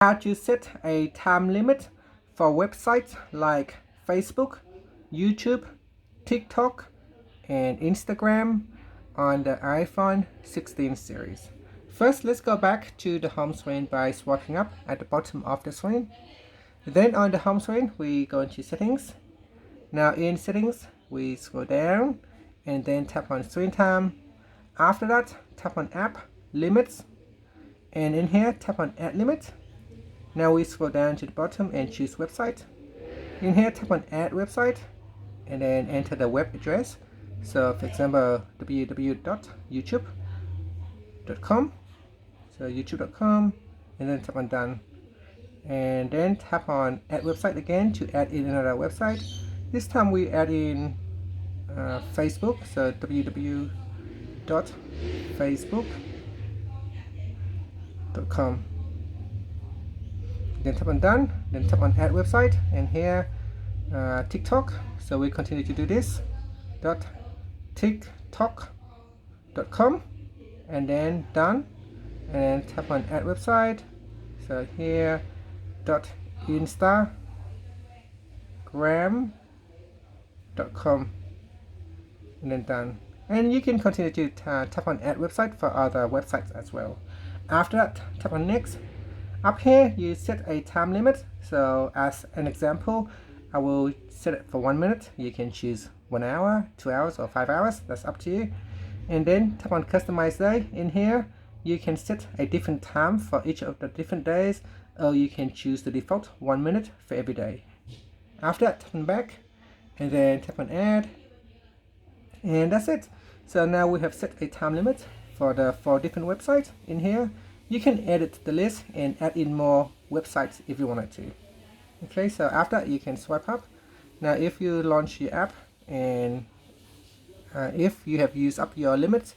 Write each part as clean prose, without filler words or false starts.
How to set a time limit for websites like Facebook, YouTube, TikTok, and Instagram on the iPhone 16 series. First, let's go back to the home screen by swiping up at the bottom of the screen. Then on the home screen, we go into settings. Now in settings, we scroll down and then tap on screen time. After that, tap on app limits, and in here, tap on add limit. Now we scroll down to the bottom and choose website. In here, tap on add website and then enter the web address. So for example, www.youtube.com. So youtube.com, and then tap on done. And then tap on add website again to add in another website. This time we add in Facebook. So www.facebook.com. Then tap on done, then tap on add website, and here TikTok. So we continue to do this .tiktok.com, and then done, and then tap on add website. So here .instagram.com, and then done. And you can continue to tap on add website for other websites as well. After that, tap on next. Up here, you set a time limit. So as an example, I will set it for 1 minute. You can choose 1 hour, 2 hours, or 5 hours. That's up to you. And then tap on customize day. In here, you can set a different time for each of the different days, or you can choose the default 1 minute for every day. After that, tap on back, and then tap on add. And that's it. So now we have set a time limit for the 4 different websites in here. You can edit the list and add in more websites if you wanted to. Okay, so after you can swipe up. Now if you launch your app and if you have used up your limits,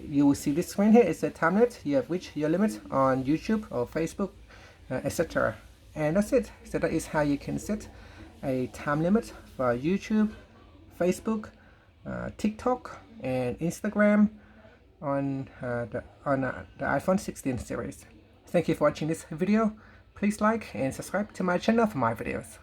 you will see this screen here. It's a time limit. You have reached your limit on YouTube or Facebook, etc. And that's it. So that is how you can set a time limit for YouTube, Facebook, TikTok, and Instagram on the iPhone 16 series. Thank you for watching this video. Please like and subscribe to my channel for my videos.